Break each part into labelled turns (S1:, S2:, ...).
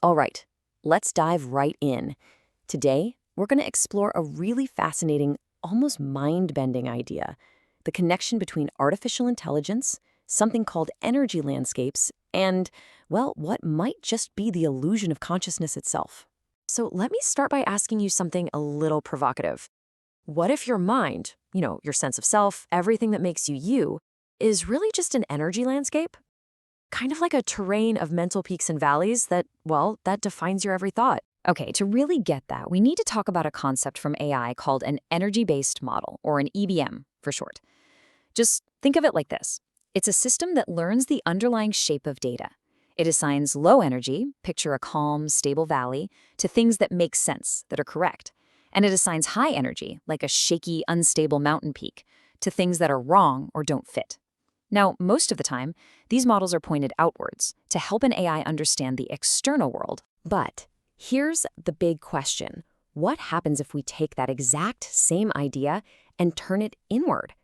S1: All right, let's dive right in. Today, we're going to explore a really fascinating, almost mind-bending idea: the connection between artificial intelligence, something called energy landscapes, and, well, what might just be the illusion of consciousness itself. So let me start by asking you something a little provocative. What if your mind, your sense of self, everything that makes you you, is really just an energy landscape? Kind of like a terrain of mental peaks and valleys that, well, that defines your every thought. Okay, to really get that, we need to talk about a concept from AI called an energy-based model, or an EBM for short. Just think of it like this. It's a system that learns the underlying shape of data. It assigns low energy, picture a calm, stable valley, to things that make sense, that are correct. And it assigns high energy, like a shaky, unstable mountain peak, to things that are wrong or don't fit. Now, most of the time, these models are pointed outwards to help an AI understand the external world. But here's the big question. What happens if we take that exact same idea and turn it inward?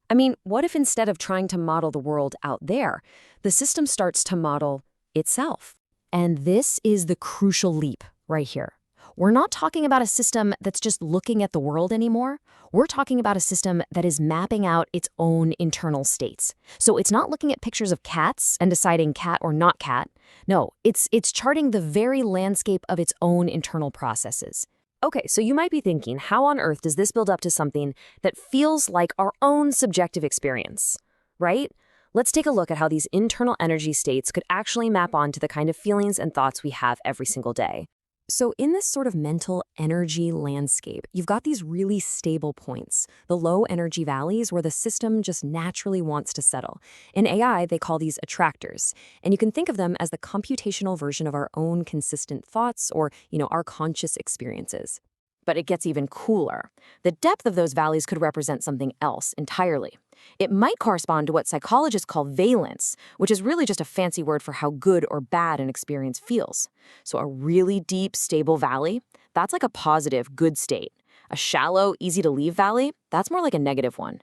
S1: I mean, what if instead of trying to model the world out there, the system starts to model itself? And this is the crucial leap right here. We're not talking about a system that's just looking at the world anymore. We're talking about a system that is mapping out its own internal states. So it's not looking at pictures of cats and deciding cat or not cat. No, it's charting the very landscape of its own internal processes. Okay, so you might be thinking, how on earth does this build up to something that feels like our own subjective experience, right? Let's take a look at how these internal energy states could actually map onto the kind of feelings and thoughts we have every single day. So in this sort of mental energy landscape, you've got these really stable points, the low energy valleys where the system just naturally wants to settle. In AI, they call these attractors, and you can think of them as the computational version of our own consistent thoughts or, our conscious experiences. But it gets even cooler. The depth of those valleys could represent something else entirely. It might correspond to what psychologists call valence, which is really just a fancy word for how good or bad an experience feels. So a really deep, stable valley, that's like a positive, good state. A shallow, easy-to-leave valley, that's more like a negative one.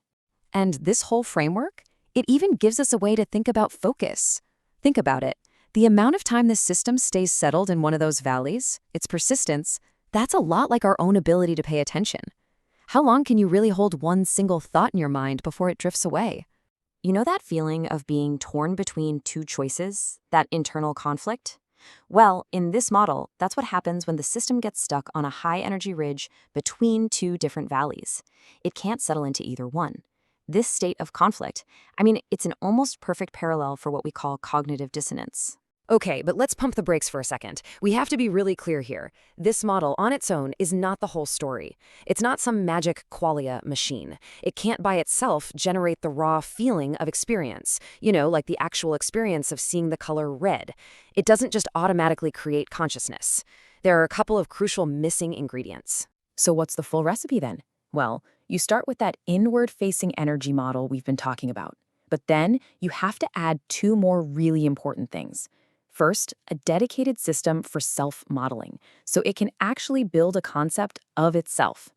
S1: And this whole framework, it even gives us a way to think about focus. Think about it. The amount of time the system stays settled in one of those valleys, its persistence, that's a lot like our own ability to pay attention. How long can you really hold one single thought in your mind before it drifts away? You know that feeling of being torn between two choices, that internal conflict? Well, in this model, that's what happens when the system gets stuck on a high-energy ridge between two different valleys. It can't settle into either one. This state of conflict, it's an almost perfect parallel for what we call cognitive dissonance. Okay, but let's pump the brakes for a second. We have to be really clear here. This model on its own is not the whole story. It's not some magic qualia machine. It can't by itself generate the raw feeling of experience, like the actual experience of seeing the color red. It doesn't just automatically create consciousness. There are a couple of crucial missing ingredients. So what's the full recipe then? Well, you start with that inward-facing energy model we've been talking about. But then you have to add two more really important things. First, a dedicated system for self-modeling, so it can actually build a concept of itself.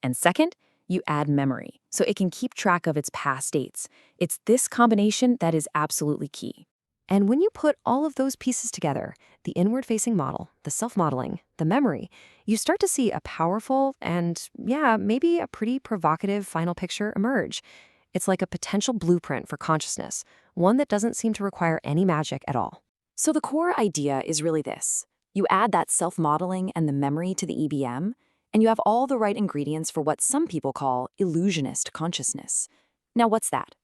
S1: And second, you add memory, so it can keep track of its past states. It's this combination that is absolutely key. And when you put all of those pieces together, the inward-facing model, the self-modeling, the memory, you start to see a powerful and, maybe a pretty provocative final picture emerge. It's like a potential blueprint for consciousness, one that doesn't seem to require any magic at all. So the core idea is really this. You add that self-modeling and the memory to the EBM, and you have all the right ingredients for what some people call illusionist consciousness. Now, what's that?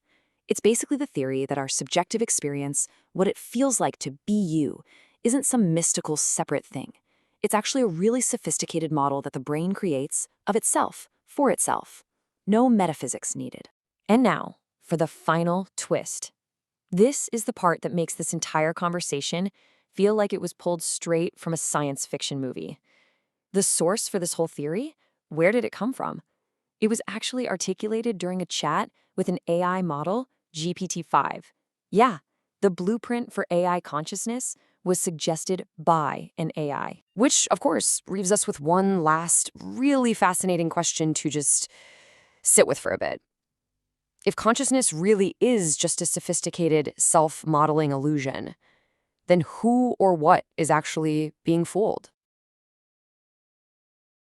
S1: It's basically the theory that our subjective experience, what it feels like to be you, isn't some mystical separate thing. It's actually a really sophisticated model that the brain creates of itself, for itself. No metaphysics needed. And now, for the final twist. This is the part that makes this entire conversation feel like it was pulled straight from a science fiction movie. The source for this whole theory? Where did it come from? It was actually articulated during a chat with an AI model, GPT-5. Yeah, the blueprint for AI consciousness was suggested by an AI. Which, of course, leaves us with one last really fascinating question to just sit with for a bit. If consciousness really is just a sophisticated self-modeling illusion,
S2: then who or what is actually being fooled?